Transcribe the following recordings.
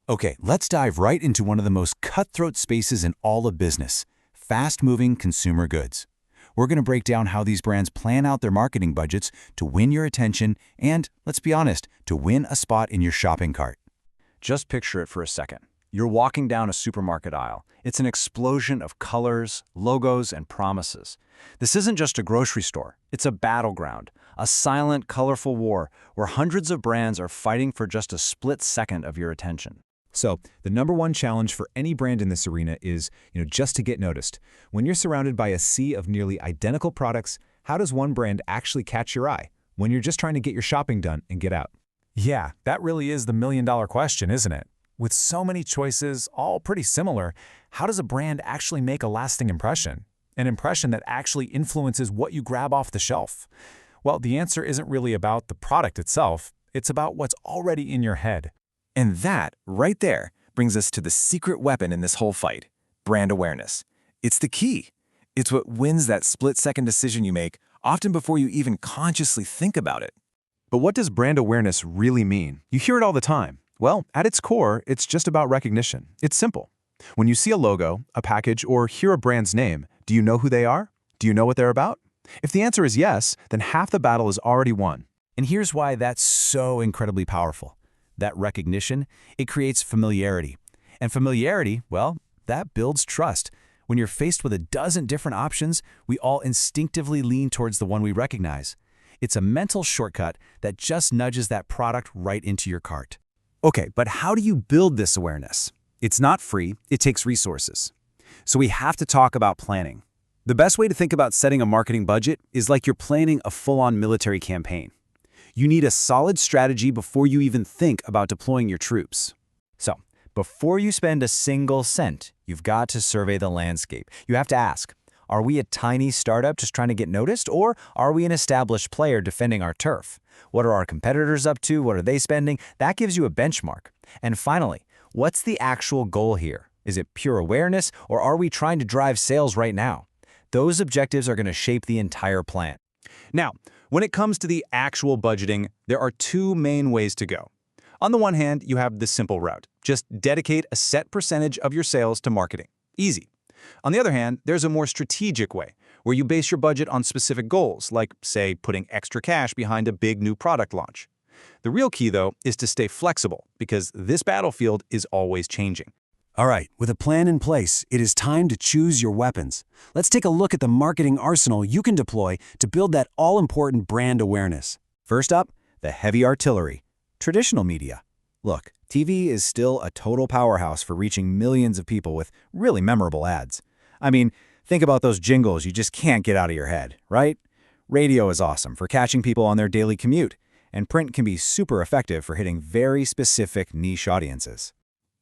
Okay, let's dive right into one of the most cutthroat spaces in all of business, fast-moving consumer goods. We're going to break down how these brands plan out their marketing budgets to win your attention and, let's be honest, to win a spot in your shopping cart. Just picture it for a second. You're walking down a supermarket aisle. It's an explosion of colors, logos, and promises. This isn't just a grocery store. It's a battleground, a silent, colorful war where hundreds of brands are fighting for just a split second of your attention. So the number one challenge for any brand in this arena is, just to get noticed. When you're surrounded by a sea of nearly identical products, how does one brand actually catch your eye when you're just trying to get your shopping done and get out? Yeah, that really is the million-dollar question, isn't it? With so many choices, all pretty similar, how does a brand actually make a lasting impression? An impression that actually influences what you grab off the shelf? Well, the answer isn't really about the product itself. It's about what's already in your head. And that, right there, brings us to the secret weapon in this whole fight, brand awareness. It's the key. It's what wins that split-second decision you make, often before you even consciously think about it. But what does brand awareness really mean? You hear it all the time. Well, at its core, it's just about recognition. It's simple. When you see a logo, a package, or hear a brand's name, do you know who they are? Do you know what they're about? If the answer is yes, then half the battle is already won. And here's why that's so incredibly powerful. That recognition, it creates familiarity. And familiarity, well, that builds trust. When you're faced with a dozen different options, we all instinctively lean towards the one we recognize. It's a mental shortcut that just nudges that product right into your cart. Okay, but how do you build this awareness? It's not free, it takes resources. So we have to talk about planning. The best way to think about setting a marketing budget is like you're planning a full-on military campaign. You need a solid strategy before you even think about deploying your troops. So, before you spend a single cent, you've got to survey the landscape. You have to ask, are we a tiny startup just trying to get noticed, or are we an established player defending our turf? What are our competitors up to? What are they spending? That gives you a benchmark. And finally, what's the actual goal here? Is it pure awareness, or are we trying to drive sales right now? Those objectives are going to shape the entire plan. Now, when it comes to the actual budgeting, there are two main ways to go. On the one hand, you have the simple route. Just dedicate a set percentage of your sales to marketing. Easy. On the other hand, there's a more strategic way, where you base your budget on specific goals, like, say, putting extra cash behind a big new product launch. The real key, though, is to stay flexible, because this battlefield is always changing. All right, with a plan in place, it is time to choose your weapons. Let's take a look at the marketing arsenal you can deploy to build that all-important brand awareness. First up, the heavy artillery, traditional media. Look, TV is still a total powerhouse for reaching millions of people with really memorable ads. I mean, think about those jingles you just can't get out of your head, right? Radio is awesome for catching people on their daily commute, and print can be super effective for hitting very specific niche audiences.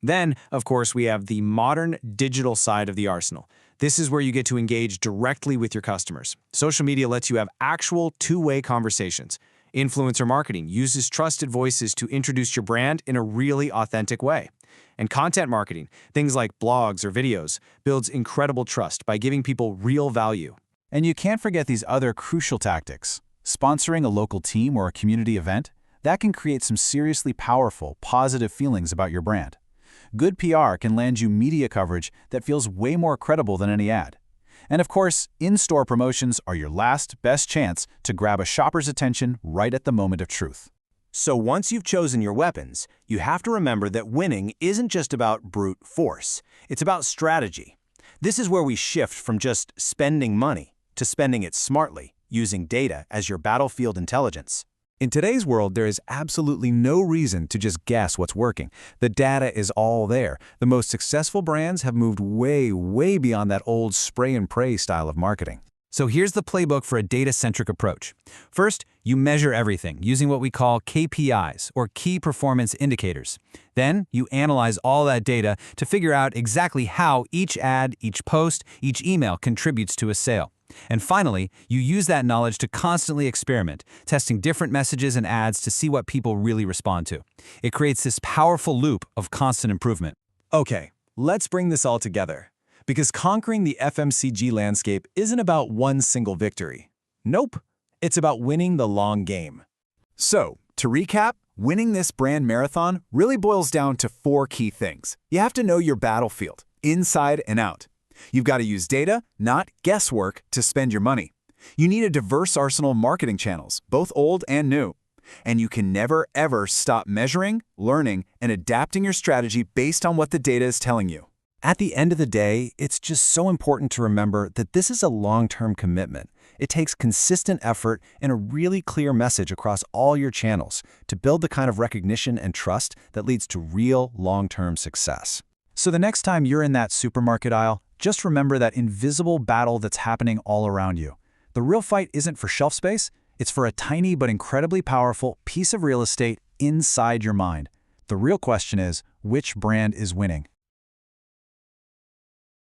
Then, of course, we have the modern digital side of the arsenal. This is where you get to engage directly with your customers. Social media lets you have actual two-way conversations. Influencer marketing uses trusted voices to introduce your brand in a really authentic way. And content marketing, things like blogs or videos, builds incredible trust by giving people real value. And you can't forget these other crucial tactics. Sponsoring a local team or a community event, that can create some seriously powerful, positive feelings about your brand. Good PR can land you media coverage that feels way more credible than any ad. And of course, in-store promotions are your last, best chance to grab a shopper's attention right at the moment of truth. So once you've chosen your weapons, you have to remember that winning isn't just about brute force. It's about strategy. This is where we shift from just spending money to spending it smartly, using data as your battlefield intelligence. In today's world, there is absolutely no reason to just guess what's working. The data is all there. The most successful brands have moved way, way beyond that old spray and pray style of marketing. So here's the playbook for a data-centric approach. First, you measure everything using what we call KPIs, or key performance indicators. Then, you analyze all that data to figure out exactly how each ad, each post, each email contributes to a sale. And finally, you use that knowledge to constantly experiment, testing different messages and ads to see what people really respond to. It creates this powerful loop of constant improvement. Okay, let's bring this all together. Because conquering the FMCG landscape isn't about one single victory. Nope, it's about winning the long game. So, to recap, Winning this brand marathon really boils down to 4 key things. You have to know your battlefield, inside and out. You've got to use data, not guesswork, to spend your money. You need a diverse arsenal of marketing channels, both old and new. And you can never, ever stop measuring, learning, and adapting your strategy based on what the data is telling you. At the end of the day, it's just so important to remember that this is a long-term commitment. It takes consistent effort and a really clear message across all your channels to build the kind of recognition and trust that leads to real long-term success. So the next time you're in that supermarket aisle, just remember that invisible battle that's happening all around you. The real fight isn't for shelf space, it's for a tiny but incredibly powerful piece of real estate inside your mind. The real question is, which brand is winning?